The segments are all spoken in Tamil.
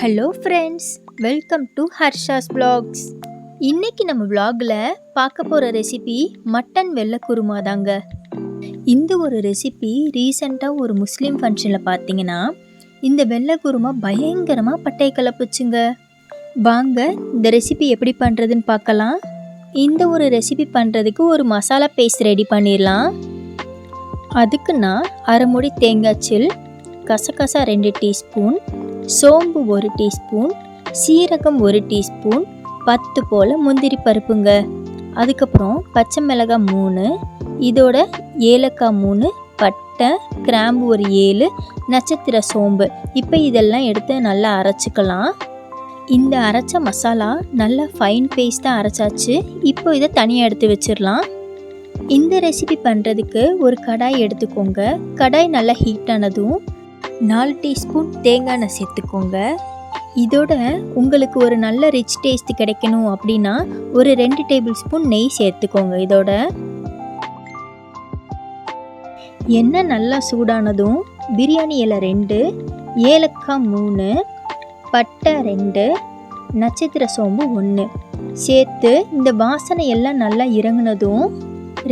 Hello friends, welcome to Harsha's vlogs. இன்னைக்கு நம்ம vlogல பார்க்க போகிற ரெசிபி மட்டன் வெள்ளை குருமா தாங்க. இந்த ஒரு ரெசிபி ரீசெண்டாக ஒரு முஸ்லீம் ஃபங்க்ஷனில் பார்த்தீங்கன்னா இந்த வெள்ளை குருமா பயங்கரமாக பட்டை கலப்புச்சுங்க. வாங்க இந்த ரெசிபி எப்படி பண்ணுறதுன்னு பார்க்கலாம். இந்த ஒரு ரெசிபி பண்ணுறதுக்கு ஒரு மசாலா பேஸ்ட் ரெடி பண்ணிடலாம். அதுக்கு நான் அரை மூடி தேங்காய்ச்சில், கசகசா 2 டீஸ்பூன், சோம்பு 1 டீஸ்பூன், சீரகம் 1 டீஸ்பூன், 10 போல் முந்திரி பருப்புங்க. அதுக்கப்புறம் பச்சை மிளகாய் 3, இதோட ஏலக்காய் 3, பட்டை கிராம்பு ஒரு 7, நட்சத்திர சோம்பு. இப்போ இதெல்லாம் எடுத்து நல்லா அரைச்சிக்கலாம். இந்த அரைச்ச மசாலா நல்லா ஃபைன் பேஸ்ட்டாக அரைச்சாச்சு. இப்போ இதை தனியாக எடுத்து வச்சிடலாம். இந்த ரெசிபி பண்ணுறதுக்கு ஒரு கடாய் எடுத்துக்கோங்க. கடாய் நல்லா ஹீட் ஆனதும் 4 டீஸ்பூன் தேங்காய் எண்ணெய் சேர்த்துக்கோங்க. இதோட உங்களுக்கு ஒரு நல்ல ரிச் டேஸ்ட் கிடைக்கணும் அப்படின்னா ஒரு 2 டேபிள் ஸ்பூன் நெய் சேர்த்துக்கோங்க. இதோட எண்ணெய் நல்லா சூடானதும் பிரியாணி இலை 2, ஏலக்காய் 3, பட்டை 2, நட்சத்திர சோம்பு 1 சேர்த்து இந்த வாசனை எல்லாம் நல்லா இறங்குனதும்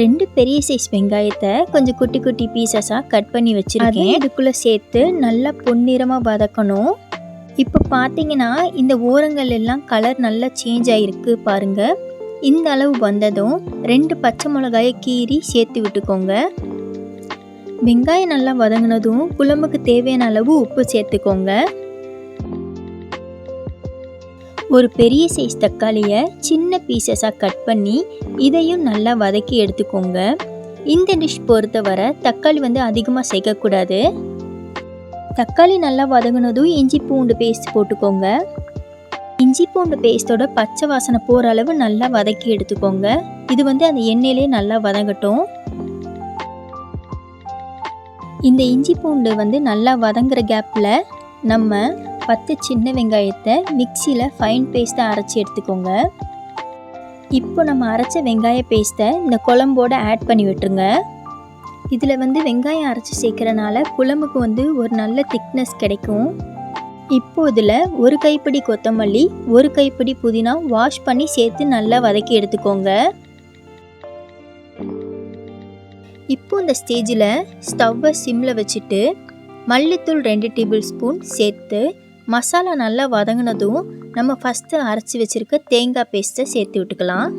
2 பெரிய சைஸ் வெங்காயத்தை கொஞ்சம் குட்டி குட்டி பீசஸாக கட் பண்ணி வச்சுருக்கேன். இதுக்குள்ளே சேர்த்து நல்லா பொன்னிறமாக வதக்கணும். இப்போ பார்த்தீங்கன்னா இந்த ஓரங்கள் எல்லாம் கலர் நல்லா சேஞ்ச் ஆகிருக்கு பாருங்கள். இந்த அளவு வந்ததும் 2 பச்சை மிளகாயை கீறி சேர்த்து விட்டுக்கோங்க. வெங்காயம் நல்லா வதங்கினதும் குழம்புக்கு தேவையான அளவு உப்பு சேர்த்துக்கோங்க. ஒரு பெரிய சைஸ் தக்காளியை சின்ன பீசஸாக கட் பண்ணி இதையும் நல்லா வதக்கி எடுத்துக்கோங்க. இந்த டிஷ் பொறுத்தவரை தக்காளி அதிகமாக சேர்க்கக்கூடாது. தக்காளி நல்லா வதங்கினதும் இஞ்சி பூண்டு பேஸ்ட் போட்டுக்கோங்க. இஞ்சி பூண்டு பேஸ்ட்டோட பச்சை வாசனை போகிற அளவு நல்லா வதக்கி எடுத்துக்கோங்க. இது அந்த எண்ணெயிலே நல்லா வதங்கட்டும். இந்த இஞ்சி பூண்டு நல்லா வதங்குற கேப்பில் நம்ம 10 சின்ன வெங்காயத்தை மிக்சியில் ஃபைன் பேஸ்ட்டாக அரைச்சி எடுத்துக்கோங்க. இப்போ நம்ம அரைச்ச வெங்காய பேஸ்ட்டை இந்த குழம்போடு ஆட் பண்ணி விட்டுருங்க. இதில் வெங்காயம் அரைச்சி சேர்க்குறனால குழம்புக்கு ஒரு நல்ல திக்னஸ் கிடைக்கும். இப்போ இதில் ஒரு கைப்பிடி கொத்தமல்லி, ஒரு கைப்பிடி புதினா வாஷ் பண்ணி சேர்த்து நல்லா வதக்கி எடுத்துக்கோங்க. இப்போ இந்த ஸ்டேஜில் ஸ்டவ்வை சிம்மில் வச்சுட்டு மல்லித்தூள் 2 டேபிள் ஸ்பூன் சேர்த்து மசாலா நல்லா வதங்கினதும் நம்ம ஃபஸ்ட்டு அரைச்சி வச்சுருக்க தேங்காய் பேஸ்ட்டை சேர்த்து விட்டுக்கலாம்.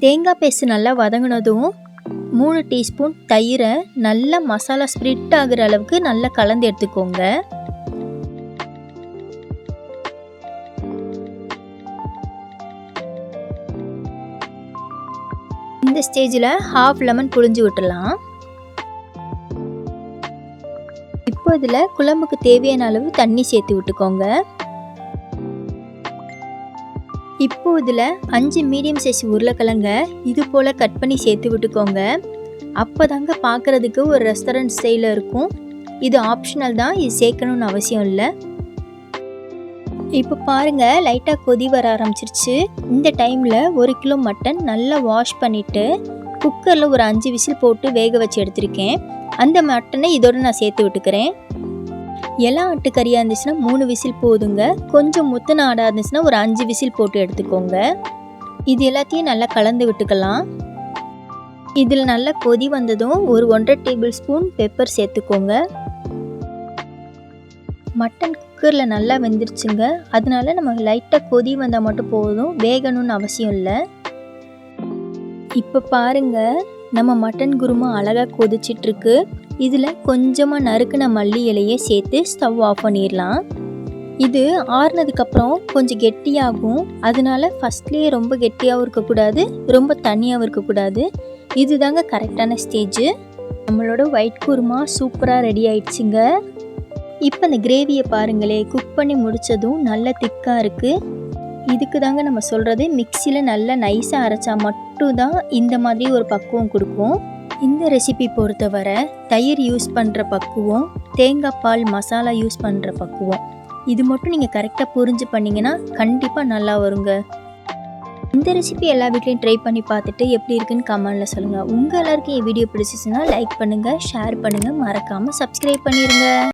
தேங்காய் பேஸ்ட் நல்லா வதங்கினதும் 3 டீஸ்பூன் தயிரை நல்லா மசாலா ஸ்ப்ரிட் ஆகிற அளவுக்கு நல்லா கலந்து எடுத்துக்கோங்க. இந்த ஸ்டேஜில் ½ லெமன் புழிஞ்சு விட்டுடலாம். இப்போ இதில் குழம்புக்கு தேவையான அளவு தண்ணி சேர்த்து விட்டுக்கோங்க. இப்போ இதில் 5 மீடியம் சைஸ் உருளைக்கிழங்க இது போல் கட் பண்ணி சேர்த்து விட்டுக்கோங்க. அப்போ தாங்க பார்க்குறதுக்கு ஒரு ரெஸ்டாரண்ட் ஸ்டைலில் இருக்கும். இது ஆப்ஷனல் தான், இது சேர்க்கணுன்னு அவசியம் இல்லை. இப்போ பாருங்கள் லைட்டாக கொதி வர ஆரம்பிச்சிருச்சு. இந்த டைமில் 1 கிலோ மட்டன் நல்லா வாஷ் பண்ணிவிட்டு குக்கரில் ஒரு 5 விசில் போட்டு வேக வச்சு எடுத்திருக்கேன். அந்த மட்டனை இதோடு நான் சேர்த்து விட்டுக்கிறேன். இலை ஆட்டுக்கறியாக இருந்துச்சுன்னா 3 விசில் போதுங்க. கொஞ்சம் முத்தின ஆடாக இருந்துச்சுன்னா ஒரு 5 விசில் போட்டு எடுத்துக்கோங்க. இது எல்லாத்தையும் நல்லா கலந்து விட்டுக்கலாம். இதில் நல்லா கொதி வந்ததும் ஒரு 1½ டேபிள் ஸ்பூன் பெப்பர் சேர்த்துக்கோங்க. மட்டன் குக்கரில் நல்லா வெந்துருச்சுங்க. அதனால நம்ம லைட்டாக கொதி வந்தால் மட்டும் போதும், வேகணும்னு அவசியம் இல்லை. இப்போ பாருங்கள் நம்ம மட்டன் குருமா அழகாக கொதிச்சிட்ருக்கு. இதில் கொஞ்சமாக நறுக்குன மல்லி இலையை சேர்த்து ஸ்டவ் ஆஃப் பண்ணிடலாம். இது ஆறுனதுக்கப்புறம் கொஞ்சம் கெட்டியாகும். அதனால ஃபஸ்ட்லேயே ரொம்ப கெட்டியாகவும் இருக்கக்கூடாது, ரொம்ப தண்ணியாகவும் இருக்கக்கூடாது. இது தாங்க கரெக்டான ஸ்டேஜு. நம்மளோட ஒயிட் குருமா சூப்பராக ரெடி ஆயிடுச்சுங்க. இப்போ இந்த கிரேவியை பாருங்களே, குக் பண்ணி முடித்ததும் நல்ல திக்காக இருக்குது. இதுக்கு தாங்க நம்ம சொல்கிறது, மிக்சியில் நல்லா நைஸாக அரைச்சா மட்டும்தான் இந்த மாதிரி ஒரு பக்குவம் கொடுக்கும். இந்த ரெசிபி பொறுத்தவரை தயிர் யூஸ் பண்ணுற பக்குவம், தேங்காய் பால் மசாலா யூஸ் பண்ணுற பக்குவம், இது மட்டும் நீங்கள் கரெக்டாக புரிஞ்சு பண்ணிங்கன்னா கண்டிப்பாக நல்லா வருங்க. இந்த ரெசிபி எல்லா வீட்லையும் ட்ரை பண்ணி பார்த்துட்டு எப்படி இருக்குன்னு கமெண்டில் சொல்லுங்கள். உங்கள் எல்லாருக்கும் என் வீடியோ பிடிச்சிச்சுன்னா லைக் பண்ணுங்கள், ஷேர் பண்ணுங்கள், மறக்காமல் சப்ஸ்கிரைப் பண்ணிடுங்க.